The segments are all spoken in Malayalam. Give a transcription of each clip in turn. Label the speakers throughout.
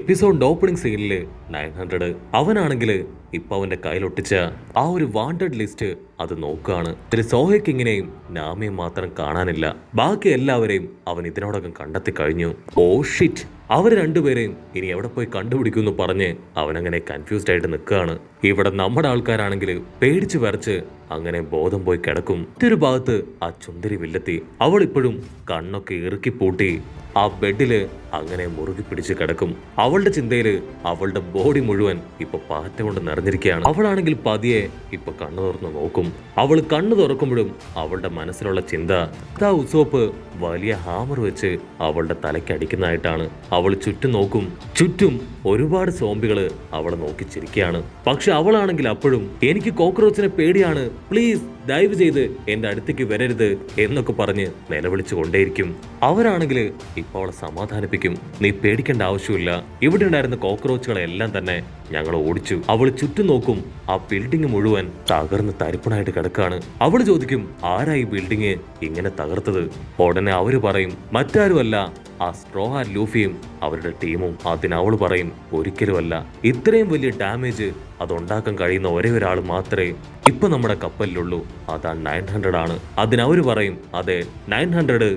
Speaker 1: എപ്പിസോഡിന്റെ ഓപ്പണിംഗ് സീനില് 900 അവനാണെങ്കിൽ ഇപ്പൊ അവന്റെ കയ്യിലൊട്ടിച്ച ആ ഒരു വാണ്ടഡ് ലിസ്റ്റ് അത് നോക്കുകയാണ്. ഇതിൽ സോഹെ കിങ്ങിനെയും നാമിയും മാത്രം കാണാനില്ല. ബാക്കി എല്ലാവരെയും അവൻ ഇതിനോടകം കണ്ടെത്തി കഴിഞ്ഞു. ഓ ഷിറ്റ്, അവര് രണ്ടുപേരെയും ഇനി എവിടെ പോയി കണ്ടുപിടിക്കുമെന്ന് പറഞ്ഞ് അവനങ്ങനെ കൺഫ്യൂസ്ഡ് ആയിട്ട് നിൽക്കുകയാണ്. ഇവിടെ നമ്മുടെ ആൾക്കാരാണെങ്കിൽ പേടിച്ചു വരച്ച് അങ്ങനെ ബോധം പോയി കിടക്കും. മറ്റൊരു ഭാഗത്ത് ആ ചുന്ദരി വില്ലത്തി അവൾ ഇപ്പോഴും കണ്ണൊക്കെ ഇറുക്കി പൂട്ടി ആ ബെഡില് അങ്ങനെ മുറുകി പിടിച്ച് കിടക്കും. അവളുടെ ചിന്തയില് അവളുടെ ബോഡി മുഴുവൻ ഇപ്പൊ പാറ്റ കൊണ്ട് നിറഞ്ഞിരിക്കുകയാണ്. അവളാണെങ്കിൽ പതിയെ ഇപ്പൊ കണ്ണു തുറന്ന് നോക്കും. അവൾ കണ്ണു തുറക്കുമ്പോഴും അവളുടെ മനസ്സിലുള്ള ചിന്ത ആ ഉസോപ്പ് വലിയ ഹാമർ വെച്ച് അവളുടെ തലയ്ക്ക് അടിക്കുന്നതായിട്ടാണ്. അവൾ ചുറ്റും നോക്കും. ചുറ്റും ഒരുപാട് സോംബികള് അവളെ നോക്കി ചിരിക്കുകയാണ്. പക്ഷെ അവളാണെങ്കിൽ അപ്പോഴും എനിക്ക് കോക്രോച്ചിനെ പേടിയാണ്, പ്ലീസ് ദയവ് ചെയ്ത് എന്റെ അടുത്തേക്ക് വരരുത് എന്നൊക്കെ പറഞ്ഞ് നിലവിളിച്ചു കൊണ്ടേയിരിക്കും. അവരാണെങ്കിൽ ഇപ്പൊ അവളെ സമാധാനിപ്പിക്കും. നീ പേടിക്കേണ്ട ആവശ്യമില്ല, ഇവിടെ ഉണ്ടായിരുന്ന കോക്രോച്ചുകളെല്ലാം തന്നെ ഞങ്ങൾ ഓടിച്ചു. അവൾ ചുറ്റും നോക്കും. ആ ബിൽഡിംഗ് മുഴുവൻ തകർന്ന് തരിപ്പണായിട്ട് കിടക്കാണ്. അവൾ ചോദിക്കും, ആരാ ഈ ബിൽഡിംഗ് ഇങ്ങനെ തകർത്തത്? ഉടനെ അവര് പറയും, മറ്റാരുമല്ല, ആ സ്ട്രോ ഹാറ്റ് ലൂഫിയും അവരുടെ ടീമും. അതിനവൾ പറയും, ഒരിക്കലുമല്ല, ഇത്രയും വലിയ ഡാമേജ് അതുണ്ടാക്കാൻ കഴിയുന്ന ഒരേ ഒരാൾ മാത്രമേ ഇപ്പൊ നമ്മുടെ കപ്പലിലുള്ളൂ, അതാ 900 ആണ്. അതിനവര് പറയും, അതെ 900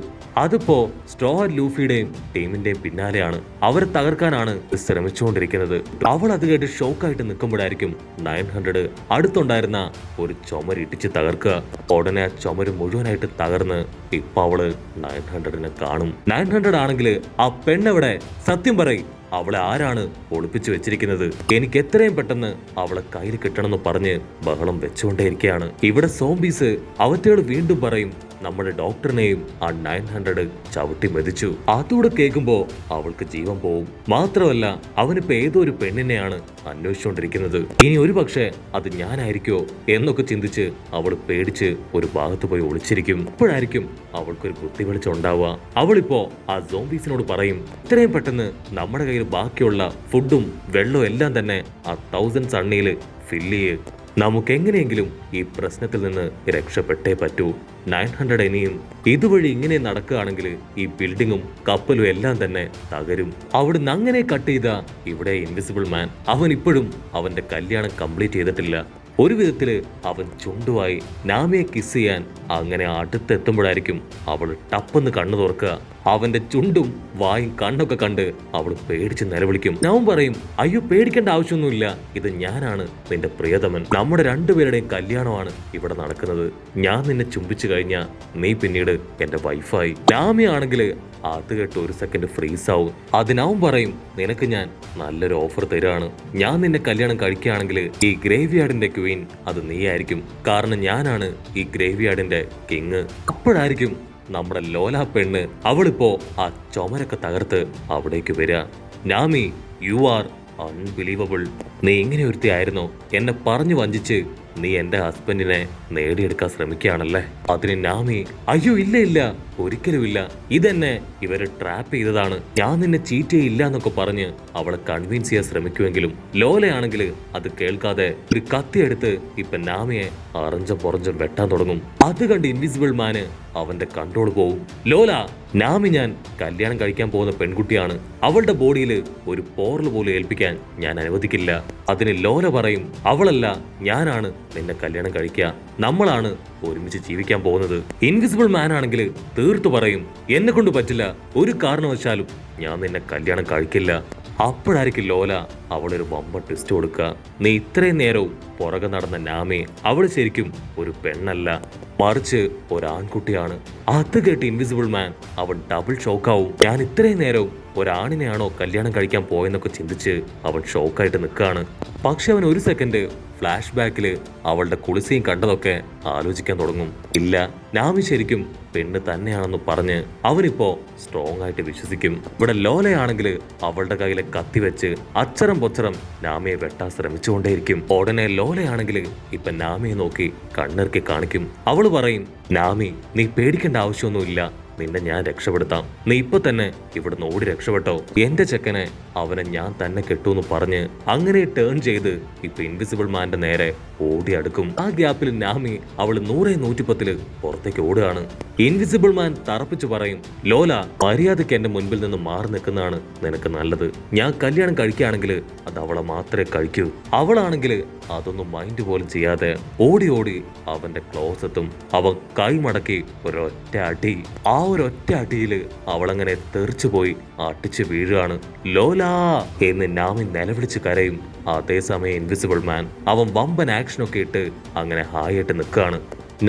Speaker 1: അതിപ്പോ സ്ട്രോ ഹാറ്റ് ലൂഫിയുടെയും ടീമിന്റെയും പിന്നാലെയാണ്, അവരെ തകർക്കാനാണ് ശ്രമിച്ചുകൊണ്ടിരിക്കുന്നത്. അവൾ അത് കേട്ട് ഷോക്കായിട്ട് നിൽക്കുമ്പോഴായിരിക്കും 900 അടുത്തുണ്ടായിരുന്ന ഒരു ചുമര് ഇടിച്ച് തകർക്കുക. ഉടനെ ആ ചുമര് മുഴുവനായിട്ട് തകർന്ന് ഇപ്പൊ അവള് 900നെ കാണും. 900 ആണെങ്കിൽ ആ പെണ്ണെവിടെ, സത്യം പറയും, അവളെ ആരാണ് ഒളിപ്പിച്ചു വെച്ചിരിക്കുന്നത്? എനിക്ക് എത്രയും പെട്ടെന്ന് അവളെ കയ്യിൽ കിട്ടണമെന്ന് പറഞ്ഞ് ബഹളം വെച്ചുകൊണ്ടേയിരിക്കുകയാണ്. ഇവിടെ സോംബീസ് അവറ്റകൾ വീണ്ടും പറയും, നമ്മുടെ ഡോക്ടറിനെയും ആ 900 ചവിട്ടി മെതിച്ചു. അതുകൂടെ കേൾക്കുമ്പോ അവൾക്ക് ജീവൻ പോവും. മാത്രമല്ല അവനിപ്പോ ഏതോ ഒരു പെണ്ണിനെയാണ് അന്വേഷിച്ചുകൊണ്ടിരിക്കുന്നത്. ഇനി ഒരു പക്ഷേ അത് ഞാനായിരിക്കോ എന്നൊക്കെ ചിന്തിച്ച് അവൾ പേടിച്ച് ഒരു ഭാഗത്ത് പോയി ഒളിച്ചിരിക്കും. അപ്പോഴായിരിക്കും അവൾക്കൊരു ബുദ്ധി വെളിച്ചം ഉണ്ടാവുക. അവളിപ്പോ ആ സോംബീസിനോട് പറയും, ഇത്രയും പെട്ടെന്ന് നമ്മുടെ കയ്യിൽ ബാക്കിയുള്ള ഫുഡും വെള്ളവും എല്ലാം തന്നെ ആ 1000 സണ്ണിയിൽ ഫില്ല് ചെയ്യ്. നമുക്ക് എങ്ങനെയെങ്കിലും ഈ പ്രശ്നത്തിൽ നിന്ന് രക്ഷപ്പെട്ടേ പറ്റൂ. 900 ഇനിയും ഇതുവഴി ഇങ്ങനെ നടക്കുകയാണെങ്കിൽ ഈ ബിൽഡിങ്ങും കപ്പലും എല്ലാം തന്നെ തകരും. അവിടുന്ന് അങ്ങനെ കട്ട് ചെയ്ത ഇവിടെ ഇൻവിസിബിൾ മാൻ അവൻ ഇപ്പോഴും അവന്റെ കല്യാണം കംപ്ലീറ്റ് ചെയ്തിട്ടില്ല. ഒരു വിധത്തില് അവൻ ചുണ്ടുമായി നാമിയെ കിസ് ചെയ്യാൻ അങ്ങനെ അടുത്തെത്തുമ്പോഴായിരിക്കും അവൾ ടപ്പെന്ന് കണ്ണു തുറക്കുക. അവന്റെ ചുണ്ടും വായും കണ്ണൊക്കെ കണ്ട് അവൾ പേടിച്ച് നിലവിളിക്കും. ഞാൻ പറയും, അയ്യോ പേടിക്കേണ്ട ആവശ്യമൊന്നുമില്ല, ഇത് ഞാനാണ് നിന്റെ പ്രിയതമൻ, നമ്മുടെ രണ്ടുപേരുടെയും കല്യാണമാണ് ഇവിടെ നടക്കുന്നത്. ഞാൻ നിന്നെ ചുംബിച്ചു കഴിഞ്ഞാൽ നീ പിന്നീട് എന്റെ വൈഫായി. നാമിയാണെങ്കിൽ അത് കേട്ട് ഒരു സെക്കൻഡ് ഫ്രീസ് ആവും. അതിനവൻ പറയും, നിനക്ക് ഞാൻ നല്ലൊരു ഓഫർ തരാണ്. ഞാൻ നിന്നെ കല്യാണം കഴിക്കുകയാണെങ്കിൽ ഈ ഗ്രേവ് യാർഡിന്റെ ക്വീൻ അത് നീയായിരിക്കും, കാരണം ഞാനാണ് ഈ ഗ്രേവ് യാർഡിന്റെ കിങ്. അപ്പോഴായിരിക്കും നമ്മുടെ ലോല പെണ്ണ് അവളിപ്പോ ആ ചുമരൊക്കെ തകർത്ത് അവിടേക്ക് വരിക. നാമി, യു ആർ അൺബിലീവബിൾ. നീ ഇങ്ങനെ ഒരുത്തിയായിരുന്നോ? എന്നെ പറഞ്ഞു വഞ്ചിച്ച് നീ എന്റെ ഹസ്ബൻഡിനെ നേടിയെടുക്കാൻ ശ്രമിക്കുകയാണല്ലേ? അതിന് നാമി, അയ്യോ ഇല്ല ഇല്ല, ഒരിക്കലുമില്ല, ഇതെന്നെ ഇവര് ട്രാപ്പ് ചെയ്തതാണ്, ഞാൻ നിന്നെ ചീറ്റ് ചെയ്യില്ല എന്നൊക്കെ പറഞ്ഞ് അവളെ കൺവിൻസ് ചെയ്യാൻ ശ്രമിക്കുമെങ്കിലും ലോലയാണെങ്കിൽ അത് കേൾക്കാതെ ഒരു കത്തിയെടുത്ത് ഇപ്പൊ നാമിയെ അറഞ്ചം പുറഞ്ചം വെട്ടാൻ തുടങ്ങും. അത് കണ്ട് ഇൻവിസിബിൾ മാന് അവന്റെ കൺട്രോൾ പോവും. ലോല, നാമി ഞാൻ കല്യാണം കഴിക്കാൻ പോകുന്ന പെൺകുട്ടിയാണ്, അവളുടെ ബോഡിയിൽ ഒരു പോറൽ പോലും ഏൽപ്പിക്കാൻ ഞാൻ അനുവദിക്കില്ല. അതിന് ലോല പറയും, അവളല്ല, ഞാനാണ് നിന്നെ കല്യാണം കഴിക്കുക, നമ്മളാണ് ഒരുമിച്ച് ജീവിക്കാൻ പോകുന്നത്. ഇൻവിസിബിൾ മാൻ ആണെങ്കിൽ തീർത്തു പറയും, എന്നെ കൊണ്ട് പറ്റില്ല, ഒരു കാരണവശാലും ഞാൻ നിന്നെ കല്യാണം കഴിക്കില്ല. അപ്പോഴായിരിക്കും ലോല അവളൊരു വമ്പ ട്വിസ്റ്റ് കൊടുക്കുക. നീ ഇത്രയും നേരവും പുറകെ നടന്ന നാമി അവൾ ശരിക്കും ഒരു പെണ്ണല്ല, മറിച്ച് ഒരാൺകുട്ടിയാണ്. അത് കേട്ട് ഇൻവിസിബിൾ മാൻ അവൻ ഡബിൾ ഷോക്കാവും. ഞാൻ ഇത്രയും നേരവും ഒരാണിനെയാണോ കല്യാണം കഴിക്കാൻ പോയെന്നൊക്കെ ചിന്തിച്ച് അവൻ ഷോക്കായിട്ട് നിൽക്കുകയാണ്. പക്ഷെ അവൻ ഒരു സെക്കൻഡ് ഫ്ലാഷ് ബാക്കില് അവളുടെ കുളിസയും കണ്ടതൊക്കെ ആലോചിക്കാൻ തുടങ്ങും. ഇല്ല, നാമി ശരിക്കും പെണ്ണ് തന്നെയാണെന്ന് പറഞ്ഞ് അവനിപ്പോ സ്ട്രോങ് ആയിട്ട് വിശ്വസിക്കും. ഇവിടെ ലോലയാണെങ്കിൽ അവളുടെ കയ്യിലെ കത്തി വെച്ച് അച്ചരം പൊച്ചരം നാമിയെ വെട്ടാൻ ശ്രമിച്ചുകൊണ്ടേയിരിക്കും. ഉടനെ ലോലയാണെങ്കിൽ ഇപ്പൊ നാമിയെ നോക്കി കണ്ണിറുക്കി കാണിക്കും. അവള് പറയും, നാമി നീ പേടിക്കേണ്ട ആവശ്യമൊന്നുമില്ല, നിന്നെ ഞാൻ രക്ഷപ്പെടുത്താം. നീ ഇപ്പൊ തന്നെ ഇവിടുന്ന് ഓടി രക്ഷപ്പെട്ടോ. എന്റെ ചെക്കനെ അവനെ ഞാൻ തന്നെ കെട്ടൂന്ന് പറഞ്ഞ് അങ്ങനെ ടേൺ ചെയ്ത് ഇപ്പൊ ഇൻവിസിബിൾ മാന്റെ നേരെ ഓടി അടുക്കും. ആ ഗ്യാപ്പിൽ നാമി അവള് 100-110 പുറത്തേക്ക് ഓടുകയാണ്. ഇൻവിസിബിൾ മാൻ തറപ്പിച്ചു പറയും, ലോല മര്യാദയ്ക്ക് എന്റെ മുൻപിൽ നിന്ന് മാറി നിൽക്കുന്നതാണ് നിനക്ക് നല്ലത്. ഞാൻ കല്യാണം കഴിക്കുകയാണെങ്കിൽ അത് അവളെ മാത്രമേ കഴിക്കൂ. അവളാണെങ്കിൽ അതൊന്നും മൈൻഡ് പോലും ചെയ്യാതെ ഓടി ഓടി അവന്റെ ക്ലോസെത്തും. അവൻ കൈമടക്കി ഒരൊറ്റ അടി. ആ ഒരൊറ്റ അടിയില് അവളങ്ങനെ തെറിച്ചു പോയി അടിച്ചു വീഴുകയാണ്. ലോലാ എന്ന് നാമി നിലവിളിച്ച് കരയും. അതേസമയം ഇൻവിസിബിൾ മാൻ അവൻ വമ്പൻ ആക്ഷനൊക്കെ ഇട്ട് അങ്ങനെ ഹായായിട്ട് നിൽക്കുകയാണ്.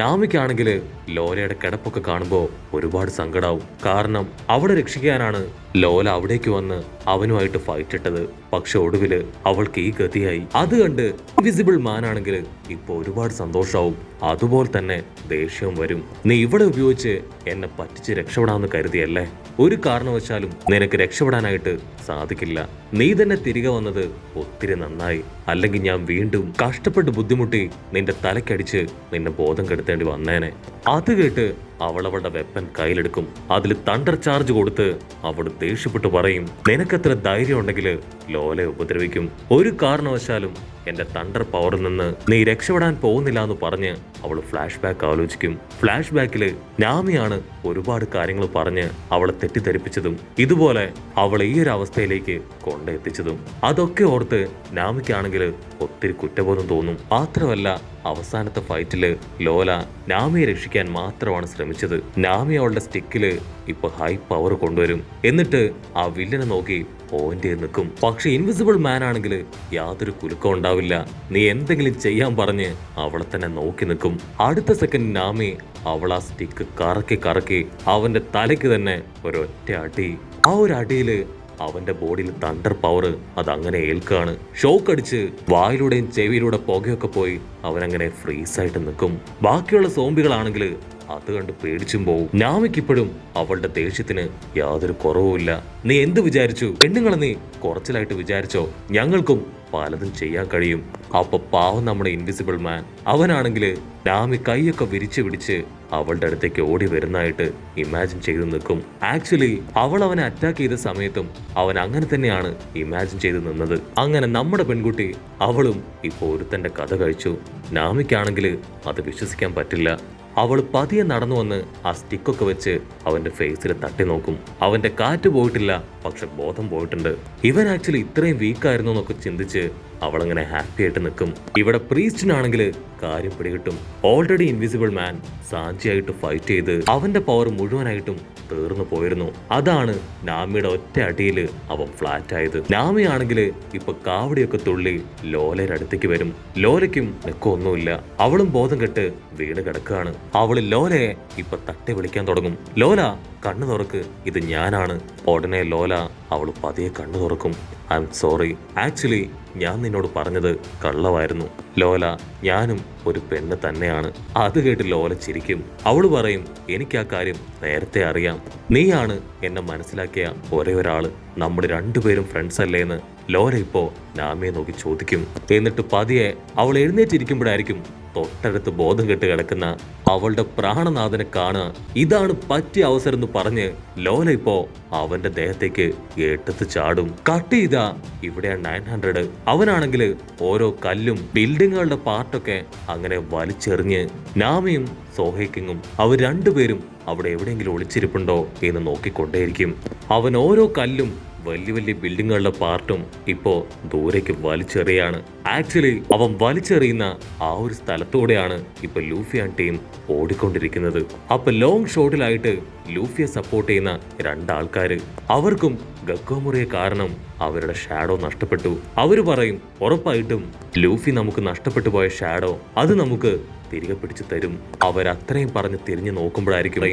Speaker 1: നാമിക്കാണെങ്കിൽ ലോലയുടെ കിടപ്പൊക്കെ കാണുമ്പോൾ ഒരുപാട് സങ്കടാവും. കാരണം അവളെ രക്ഷിക്കാനാണ് ലോല അവിടേക്ക് വന്ന് അവനുമായിട്ട് ഫൈറ്റ് ഇട്ടത്. പക്ഷെ ഒടുവില് അവൾക്ക് ഈ ഗതിയായി. അത് കണ്ട് ഇൻവിസിബിൾ മാൻ ആണെങ്കിൽ ഇപ്പൊ ഒരുപാട് സന്തോഷാവും. അതുപോലെ തന്നെ ദേഷ്യവും വരും. നീ ഇവിടെ ഉപയോഗിച്ച് എന്നെ പറ്റിച്ച് രക്ഷപ്പെടാമെന്ന് കരുതിയല്ലേ? ഒരു കാരണവശാലും നിനക്ക് രക്ഷപ്പെടാനായിട്ട് സാധിക്കില്ല. നീ തന്നെ തിരികെ വന്നത് ഒത്തിരി നന്നായി. അല്ലെങ്കിൽ ഞാൻ വീണ്ടും കഷ്ടപ്പെട്ട് ബുദ്ധിമുട്ടി നിന്റെ തലക്കടിച്ച് നിന്നെ ബോധം കെടുത്തേണ്ടി വന്നേനെ. അത് കേട്ട് അവളുടെ വെപ്പൻ കയ്യിലെടുക്കും. അതിൽ തണ്ടർ ചാർജ് കൊടുത്ത് അവൾ ദേഷ്യപ്പെട്ട് പറയും, നിനക്കെത്ര ധൈര്യം ഉണ്ടെങ്കിൽ ലോലയെ ഉപദ്രവിക്കും. ഒരു കാരണവശാലും എന്റെ തണ്ടർ പവറിൽ നിന്ന് നീ രക്ഷപ്പെടാൻ പോകുന്നില്ല എന്ന് പറഞ്ഞ് അവൾ ഫ്ലാഷ് ബാക്ക് ആലോചിക്കും. ഫ്ലാഷ് ബാക്കില് നാമിയാണ് ഒരുപാട് കാര്യങ്ങൾ പറഞ്ഞ് അവളെ തെറ്റിദ്ധരിപ്പിച്ചതും ഇതുപോലെ അവളെ ഈ ഒരു അവസ്ഥയിലേക്ക് കൊണ്ടെത്തിച്ചതും. അതൊക്കെ ഓർത്ത് നാമിക്കാണെങ്കിൽ ഒത്തിരി കുറ്റബോധം തോന്നും. മാത്രമല്ല അവസാനത്തെ ഫൈറ്റില് ലോല നാമിയെ രക്ഷിക്കാൻ മാത്രമാണ് ശ്രമിച്ചത്. നാമി അവളുടെ സ്റ്റിക്കില് ഇപ്പൊ ഹൈ പവർ കൊണ്ടുവരും. എന്നിട്ട് ആ വില്ലനെ നോക്കി പോയിന്റ് നിൽക്കും. പക്ഷെ ഇൻവിസിബിൾ മാൻ ആണെങ്കിൽ യാതൊരു കുലുക്കം ഉണ്ടാവില്ല. നീ എന്തെങ്കിലും ചെയ്യാൻ പറഞ്ഞ് അവളെ തന്നെ നോക്കി നിൽക്കും. അടുത്ത സെക്കൻഡ് നാമി അവൾ ആ സ്റ്റിക്ക് കറക്കി കറക്കി അവന്റെ തലയ്ക്ക് തന്നെ ഒരൊറ്റ അടി. ആ ഒരു അടിയില് അവന്റെ ബോഡിയിൽ തണ്ടർ പവർ അതങ്ങനെ ഏൽക്കാണ്. ഷോക്ക് അടിച്ച് വായിലൂടെയും ചെവിയിലൂടെ പുകയൊക്കെ പോയി അവനങ്ങനെ ഫ്രീസായിട്ട് നിൽക്കും. ബാക്കിയുള്ള സോംബികളാണെങ്കിൽ അത് കണ്ട് പേടിച്ചും പോവും. നാമിക്കിപ്പോഴും അവളുടെ ദേഷ്യത്തിന് യാതൊരു കുറവുമില്ല. നീ എന്ത് വിചാരിച്ചു? പെണ്ണുങ്ങളെ നീ കുറച്ചിലായിട്ട് വിചാരിച്ചോ? ഞങ്ങൾക്കും പലതും ചെയ്യാൻ കഴിയും. അപ്പൊ പാവം നമ്മുടെ ഇൻവിസിബിൾ മാൻ അവനാണെങ്കിൽ നാമി കൈയൊക്കെ വിരിച്ചു പിടിച്ച് അവളുടെ അടുത്തേക്ക് ഓടി വരുന്നതായിട്ട് ഇമാജിൻ ചെയ്ത് നിൽക്കും. ആക്ച്വലി അവൾ അവനെ അറ്റാക്ക് ചെയ്ത സമയത്തും അവൻ അങ്ങനെ തന്നെയാണ് ഇമാജിൻ ചെയ്ത് നിന്നത്. അങ്ങനെ നമ്മുടെ പെൺകുട്ടി അവളും ഇപ്പൊ ഒരുത്തന്റെ കഥ കഴിച്ചു. നാമിക്കാണെങ്കിൽ അത് വിശ്വസിക്കാൻ പറ്റില്ല. അവൾ പതിയെ നടന്നു വന്ന് ആ സ്റ്റിക്കൊക്കെ വെച്ച് അവന്റെ ഫേസിൽ തട്ടി നോക്കും. അവന്റെ കാറ്റ് പോയിട്ടില്ല, പക്ഷെ ബോധം പോയിട്ടുണ്ട്. ഇവൻ ആക്ച്വലി ഇത്രയും വീക്കായിരുന്നു എന്നൊക്കെ ചിന്തിച്ച് അവളങ്ങനെ ഹാപ്പി ആയിട്ട് നിൽക്കും. ഇവിടെ പ്രീസ്റ്റിനാണെങ്കിൽ കാര്യം പിടികിട്ടും. ഓൾറെഡി ഇൻവിസിബിൾ മാൻ സാഞ്ചിയായിട്ട് ഫൈറ്റ് ചെയ്ത് അവന്റെ പവർ മുഴുവനായിട്ടും തീർന്നു പോയിരുന്നു. അതാണ് നാമിയുടെ ഒറ്റ അടിയിൽ അവൻ ഫ്ലാറ്റ് ആയത്. നാമിയാണെങ്കിൽ ഇപ്പൊ കാവടിയൊക്കെ തുള്ളി ലോലയുടെ അടുത്തേക്ക് വരും. ലോലയ്ക്കും ഒന്നുമില്ല. അവളും ബോധം കെട്ട് വീണ് കിടക്കുകയാണ്. അവള് ലോലയെ ഇപ്പൊ തട്ടി വിളിക്കാൻ തുടങ്ങും. ലോല കണ്ണു തുറക്ക്, ഇത് ഞാനാണ്. ഉടനെ ലോല അവൾ പതിയെ കണ്ണു തുറക്കും. ഐ എം സോറി, ആക്ച്വലി ഞാൻ നിന്നോട് പറഞ്ഞത് കള്ളമായിരുന്നു ലോല. ഞാനും ഒരു പെണ്ണ് തന്നെയാണ്. അത് കേട്ട് ലോല ചിരിക്കും. അവള് പറയും, എനിക്ക് ആ കാര്യം നേരത്തെ അറിയാം. നീയാണ് എന്നെ മനസ്സിലാക്കിയ ഒരേ ഒരാള്. നമ്മൾ രണ്ടുപേരും ഫ്രണ്ട്സ് അല്ലേന്ന് ലോല ഇപ്പോ നാമിയെ നോക്കി ചോദിക്കും. എന്നിട്ട് പതിയെ അവൾ എഴുന്നേറ്റിരിക്കുമ്പോഴായിരിക്കും തൊട്ടടുത്ത് ബോധം കെട്ട് കിടക്കുന്ന അവളുടെ പ്രാണനാഥനെ കാണുക. ഇതാണ് പറ്റിയ അവസരം എന്ന് പറഞ്ഞ് ലോല ഇപ്പോ അവന്റെ ദേഹത്തേക്ക് എടുത്ത് ചാടും. കട്ട് ചെയ്താ ഇവിടെ 900. അവനാണെങ്കിൽ ഓരോ കല്ലും ബിൽഡിങ്ങുകളുടെ പാർട്ടൊക്കെ അങ്ങനെ വലിച്ചെറിഞ്ഞ് നാമിയും സോഹേക്കിങ്ങും അവർ രണ്ടുപേരും അവിടെ എവിടെയെങ്കിലും ഒളിച്ചിരിപ്പുണ്ടോ എന്ന് നോക്കിക്കൊണ്ടേയിരിക്കും. അവൻ ഓരോ കല്ലും വലിയ വലിയ ബിൽഡിങ്ങുകളുടെ പാർട്ടും ഇപ്പോ ദൂരേക്ക് വലിച്ചെറിയാണ്. ആക്ച്വലി അവൻ വലിച്ചെറിയുന്ന ആ ഒരു സ്ഥലത്തൂടെയാണ് ഇപ്പൊ ലൂഫി ആൻഡ് ടീം ഓടിക്കൊണ്ടിരിക്കുന്നത്. അപ്പൊ ലോങ് ഷോട്ടിലായിട്ട് ലൂഫിയെ സപ്പോർട്ട് ചെയ്യുന്ന രണ്ടാൾക്കാര്, അവർക്കും ഗക്കോമുറിയെ കാരണം അവരുടെ ഷാഡോ നഷ്ടപ്പെട്ടു. അവര് പറയും, ഉറപ്പായിട്ടും ലൂഫി നമുക്ക് നഷ്ടപ്പെട്ടു പോയ ഷാഡോ അത് നമുക്ക് തിരികെ പിടിച്ചു തരും. അവരത്രയും പറഞ്ഞ് തിരിഞ്ഞു നോക്കുമ്പോഴായിരിക്കും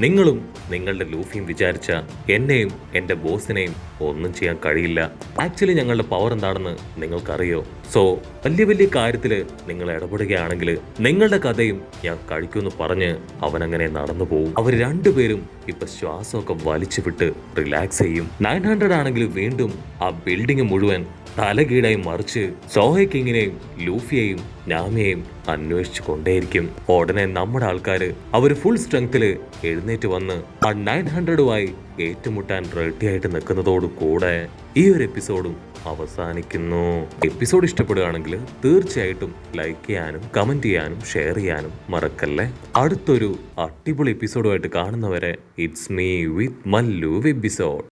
Speaker 1: നിങ്ങളും നിങ്ങളുടെ ലൂഫിയും വിചാരിച്ച എന്നെയും എന്റെ ബോസിനെയും ഒന്നും ചെയ്യാൻ കഴിയില്ല. ആക്ച്വലി ഞങ്ങളുടെ പവർ എന്താണെന്ന് നിങ്ങൾക്കറിയോ? സോ വലിയ വലിയ കാര്യത്തില് നിങ്ങൾ ഇടപെടുകയാണെങ്കിൽ നിങ്ങളുടെ കഥയും ഞാൻ കഴിക്കുമെന്ന് പറഞ്ഞ് അവനങ്ങനെ നടന്നു പോകും. അവർ രണ്ടുപേരും ഇപ്പൊ ശ്വാസമൊക്കെ വലിച്ചു വിട്ട് റിലാക്സ് ചെയ്യും. 900 ആണെങ്കിൽ വീണ്ടും ആ ബിൽഡിംഗ് മുഴുവൻ തലകീഴായി മറിച്ച് സോഹെ കിങ്ങിനെയും ലൂഫിയെയും നാമിയെയും അന്വേഷിച്ചു കൊണ്ടേയിരിക്കും. ഉടനെ നമ്മുടെ ആൾക്കാര് അവർ ഫുൾ സ്ട്രെങ്തില് എഴുന്നേറ്റ് വന്ന് ആ 900 ഏറ്റുമുട്ടാൻ റെഡി ആയിട്ട് നിൽക്കുന്നതോട് കൂടെ ഈ ഒരു എപ്പിസോഡും അവസാനിക്കുന്നു. എപ്പിസോഡ് ഇഷ്ടപ്പെടുകയാണെങ്കിൽ തീർച്ചയായിട്ടും ലൈക്ക് ചെയ്യാനും കമന്റ് ചെയ്യാനും ഷെയർ ചെയ്യാനും മറക്കല്ലേ. അടുത്തൊരു അടിപൊളി എപ്പിസോഡുമായിട്ട് കാണുന്നവരെ it's me with Mallu episode.